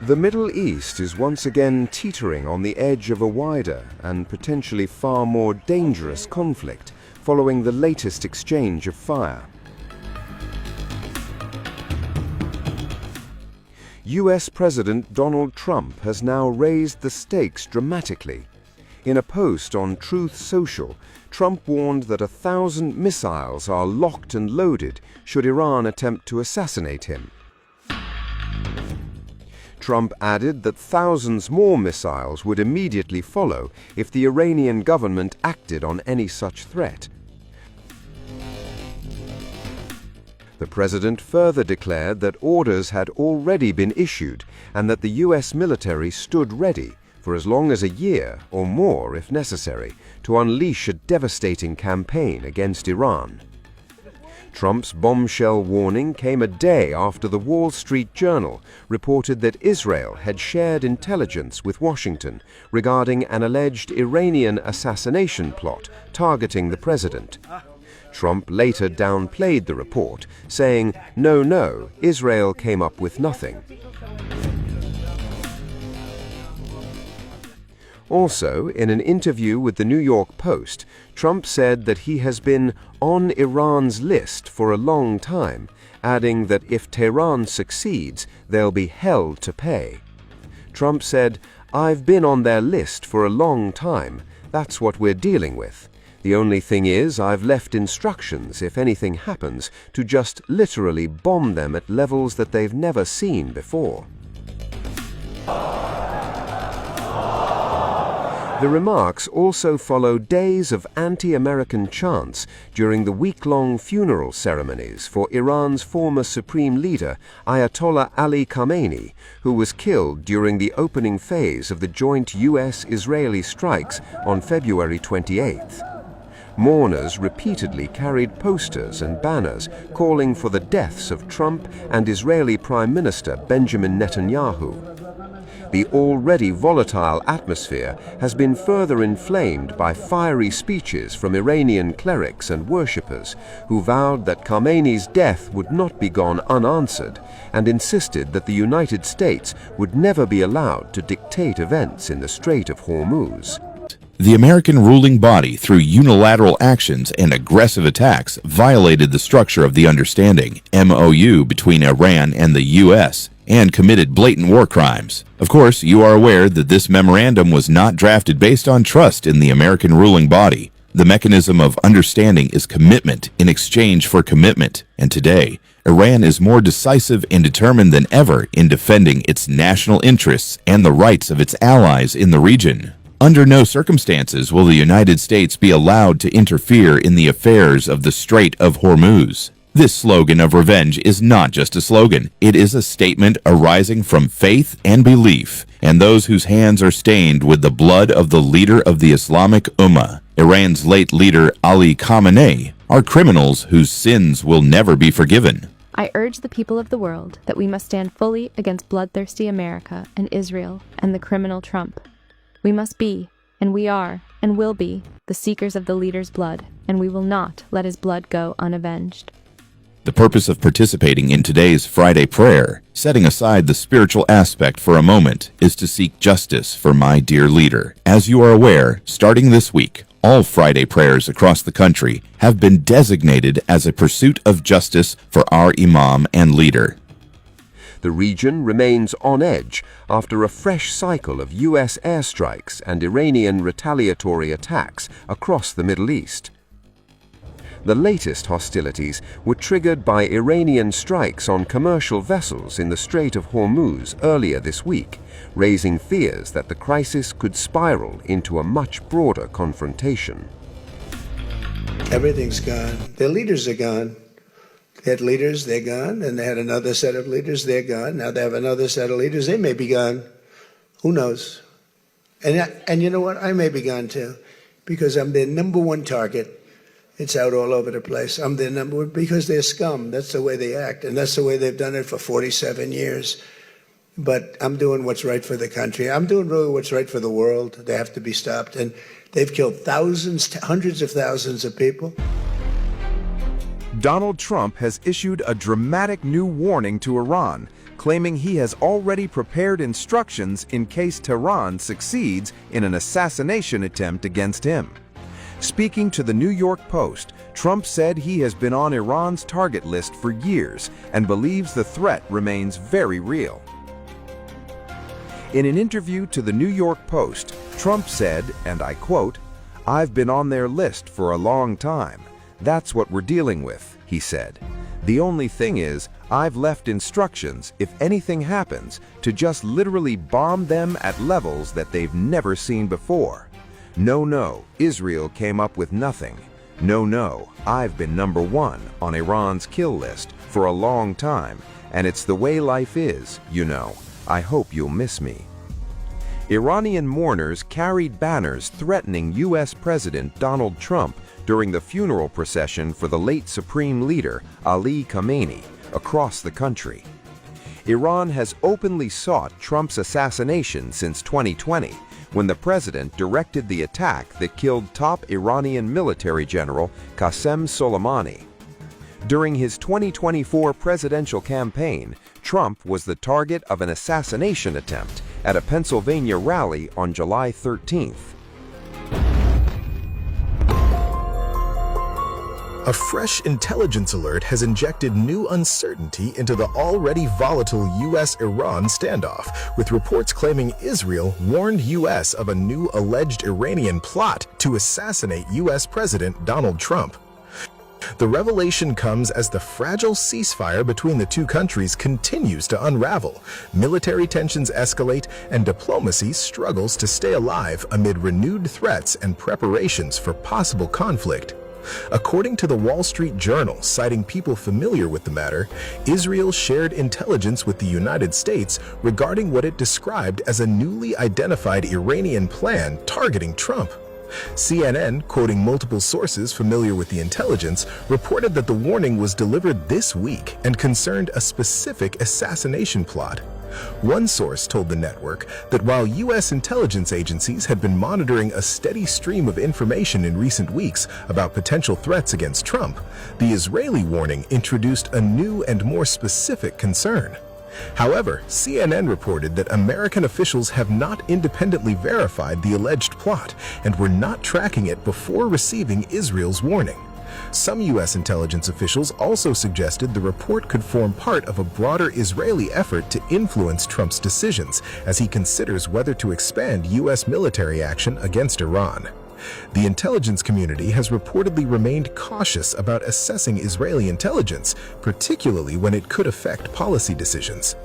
The Middle East is once again teetering on the edge of a wider and potentially far more dangerous conflict following the latest exchange of fire. U.S. President Donald Trump has now raised the stakes dramatically. In a post on Truth Social, Trump warned that 1,000 missiles are locked and loaded should Iran attempt to assassinate him. Trump added that thousands more missiles would immediately follow if the Iranian government acted on any such threat. The president further declared that orders had already been issued and that the U.S. military stood ready for as long as a year or more if necessary to unleash a devastating campaign against Iran. Trump's bombshell warning came a day after the Wall Street Journal reported that Israel had shared intelligence with Washington regarding an alleged Iranian assassination plot targeting the president. Trump later downplayed the report, saying, "No, Israel came up with nothing." Also, in an interview with the New York Post, Trump said that he has been on Iran's list for a long time, adding that if Tehran succeeds, they'll be hell to pay. Trump said, "I've been on their list for a long time. That's what we're dealing with. The only thing is, I've left instructions, if anything happens, to just literally bomb them at levels that they've never seen before." The remarks also follow days of anti-American chants during the week-long funeral ceremonies for Iran's former supreme leader, Ayatollah Ali Khamenei, who was killed during the opening phase of the joint U.S.-Israeli strikes on February 28th. Mourners repeatedly carried posters and banners calling for the deaths of Trump and Israeli Prime Minister Benjamin Netanyahu. The already volatile atmosphere has been further inflamed by fiery speeches from Iranian clerics and worshippers who vowed that Khamenei's death would not be gone unanswered and insisted that the United States would never be allowed to dictate events in the Strait of Hormuz. The American ruling body, through unilateral actions and aggressive attacks, violated the structure of the understanding, MOU, between Iran and the U.S., and committed blatant war crimes. Of course, you are aware that this memorandum was not drafted based on trust in the American ruling body. The mechanism of understanding is commitment in exchange for commitment, and today, Iran is more decisive and determined than ever in defending its national interests and the rights of its allies in the region. Under no circumstances will the United States be allowed to interfere in the affairs of the Strait of Hormuz. This slogan of revenge is not just a slogan. It is a statement arising from faith and belief, and those whose hands are stained with the blood of the leader of the Islamic Ummah, Iran's late leader Ali Khamenei, are criminals whose sins will never be forgiven. I urge the people of the world that we must stand fully against bloodthirsty America and Israel and the criminal Trump. We must be, and we are, and will be, the seekers of the leader's blood, and we will not let his blood go unavenged. The purpose of participating in today's Friday prayer, setting aside the spiritual aspect for a moment, is to seek justice for my dear leader. As you are aware, starting this week, all Friday prayers across the country have been designated as a pursuit of justice for our Imam and leader. The region remains on edge after a fresh cycle of U.S. airstrikes and Iranian retaliatory attacks across the Middle East. The latest hostilities were triggered by Iranian strikes on commercial vessels in the Strait of Hormuz earlier this week, raising fears that the crisis could spiral into a much broader confrontation. Everything's gone. Their leaders are gone. They had leaders, they're gone, and they had another set of leaders, they're gone. Now they have another set of leaders, they may be gone. Who knows? And you know what? I may be gone too, because I'm their number one target. It's out all over the place. I'm their number one because they're scum. That's the way they act, and that's the way they've done it for 47 years. But I'm doing what's right for the country. I'm doing really what's right for the world. They have to be stopped. And they've killed thousands, hundreds of thousands of people. Donald Trump has issued a dramatic new warning to Iran, claiming he has already prepared instructions in case Tehran succeeds in an assassination attempt against him. Speaking to the New York Post, Trump said he has been on Iran's target list for years and believes the threat remains very real. In an interview to the New York Post, Trump said, and I quote, "I've been on their list for a long time. That's what we're dealing with," he said. "The only thing is, I've left instructions, if anything happens, to just literally bomb them at levels that they've never seen before. No, Israel came up with nothing. No, I've been number one on Iran's kill list for a long time, and it's the way life is, you know. I hope you'll miss me." Iranian mourners carried banners threatening U.S. President Donald Trump during the funeral procession for the late Supreme Leader Ali Khamenei across the country. Iran has openly sought Trump's assassination since 2020, when the president directed the attack that killed top Iranian military general Qasem Soleimani. During his 2024 presidential campaign, Trump was the target of an assassination attempt at a Pennsylvania rally on July 13th. A fresh intelligence alert has injected new uncertainty into the already volatile U.S.-Iran standoff, with reports claiming Israel warned U.S. of a new alleged Iranian plot to assassinate U.S. President Donald Trump. The revelation comes as the fragile ceasefire between the two countries continues to unravel, military tensions escalate, and diplomacy struggles to stay alive amid renewed threats and preparations for possible conflict. According to the Wall Street Journal, citing people familiar with the matter, Israel shared intelligence with the United States regarding what it described as a newly identified Iranian plan targeting Trump. CNN, quoting multiple sources familiar with the intelligence, reported that the warning was delivered this week and concerned a specific assassination plot. One source told the network that while U.S. intelligence agencies had been monitoring a steady stream of information in recent weeks about potential threats against Trump, the Israeli warning introduced a new and more specific concern. However, CNN reported that American officials have not independently verified the alleged plot and were not tracking it before receiving Israel's warning. Some U.S. intelligence officials also suggested the report could form part of a broader Israeli effort to influence Trump's decisions as he considers whether to expand U.S. military action against Iran. The intelligence community has reportedly remained cautious about assessing Israeli intelligence, particularly when it could affect policy decisions.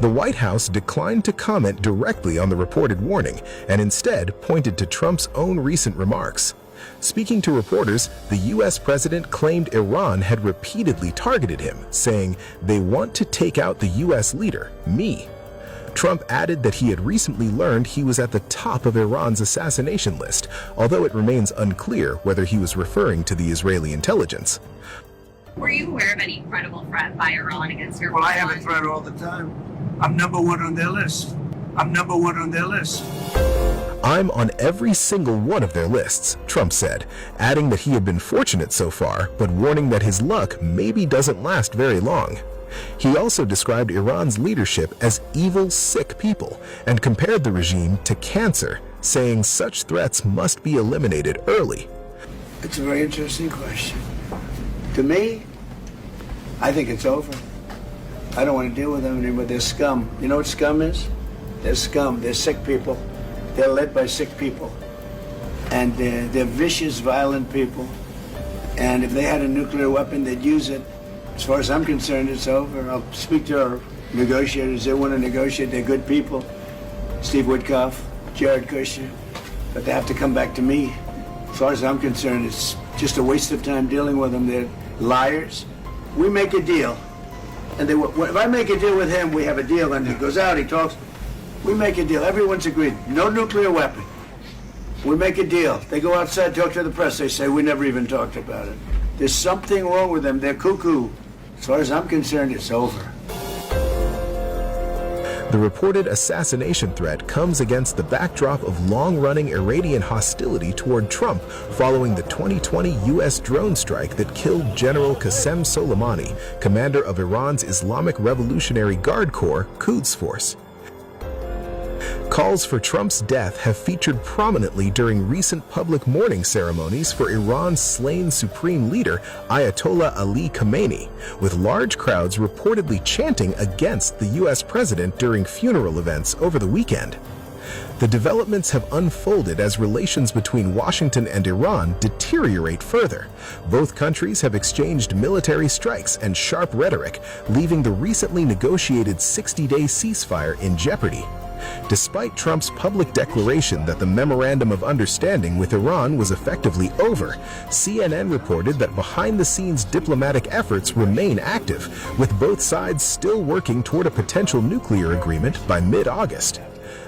The White House declined to comment directly on the reported warning and instead pointed to Trump's own recent remarks. Speaking to reporters, the U.S. president claimed Iran had repeatedly targeted him, saying, "They want to take out the U.S. leader, me." Trump added that he had recently learned he was at the top of Iran's assassination list, although it remains unclear whether he was referring to the Israeli intelligence. Were you aware of any credible threat by Iran against your Well, I have a threat all the time. I'm number one on their list. I'm number one on their list. "I'm on every single one of their lists," Trump said, adding that he had been fortunate so far, but warning that his luck maybe doesn't last very long. He also described Iran's leadership as evil, sick people and compared the regime to cancer, saying such threats must be eliminated early. It's a very interesting question. To me, I think it's over. I don't want to deal with them anymore. They're scum. You know what scum is? They're scum. They're sick people. They're led by sick people. And they're vicious, violent people. And if they had a nuclear weapon, they'd use it. As far as I'm concerned, it's over. I'll speak to our negotiators. They want to negotiate. They're good people. Steve Witkoff, Jared Kushner. But they have to come back to me. As far as I'm concerned, it's just a waste of time dealing with them. They're liars. We make a deal. And if I make a deal with him, we have a deal. And he goes out, he talks. We make a deal. Everyone's agreed. No nuclear weapon. We make a deal. They go outside, talk to the press. They say, we never even talked about it. There's something wrong with them. They're cuckoo. As far as I'm concerned, it's over. The reported assassination threat comes against the backdrop of long-running Iranian hostility toward Trump following the 2020 U.S. drone strike that killed General Qasem Soleimani, commander of Iran's Islamic Revolutionary Guard Corps Quds Force. Calls for Trump's death have featured prominently during recent public mourning ceremonies for Iran's slain supreme leader Ayatollah Ali Khamenei, with large crowds reportedly chanting against the U.S. president during funeral events over the weekend. The developments have unfolded as relations between Washington and Iran deteriorate further. Both countries have exchanged military strikes and sharp rhetoric, leaving the recently negotiated 60-day ceasefire in jeopardy. Despite Trump's public declaration that the Memorandum of Understanding with Iran was effectively over, CNN reported that behind-the-scenes diplomatic efforts remain active, with both sides still working toward a potential nuclear agreement by mid-August.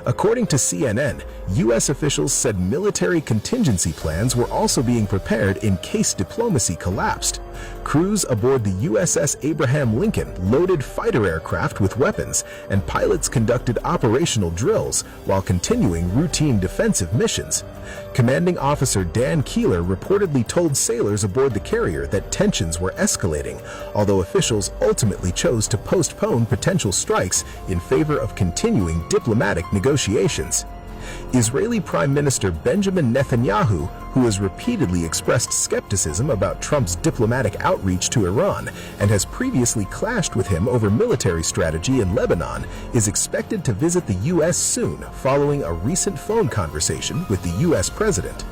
According to CNN, U.S. officials said military contingency plans were also being prepared in case diplomacy collapsed. Crews aboard the USS Abraham Lincoln loaded fighter aircraft with weapons, and pilots conducted operational drills while continuing routine defensive missions. Commanding Officer Dan Keeler reportedly told sailors aboard the carrier that tensions were escalating, although officials ultimately chose to postpone potential strikes in favor of continuing diplomatic negotiations. Israeli Prime Minister Benjamin Netanyahu, who has repeatedly expressed skepticism about Trump's diplomatic outreach to Iran and has previously clashed with him over military strategy in Lebanon, is expected to visit the U.S. soon following a recent phone conversation with the U.S. president.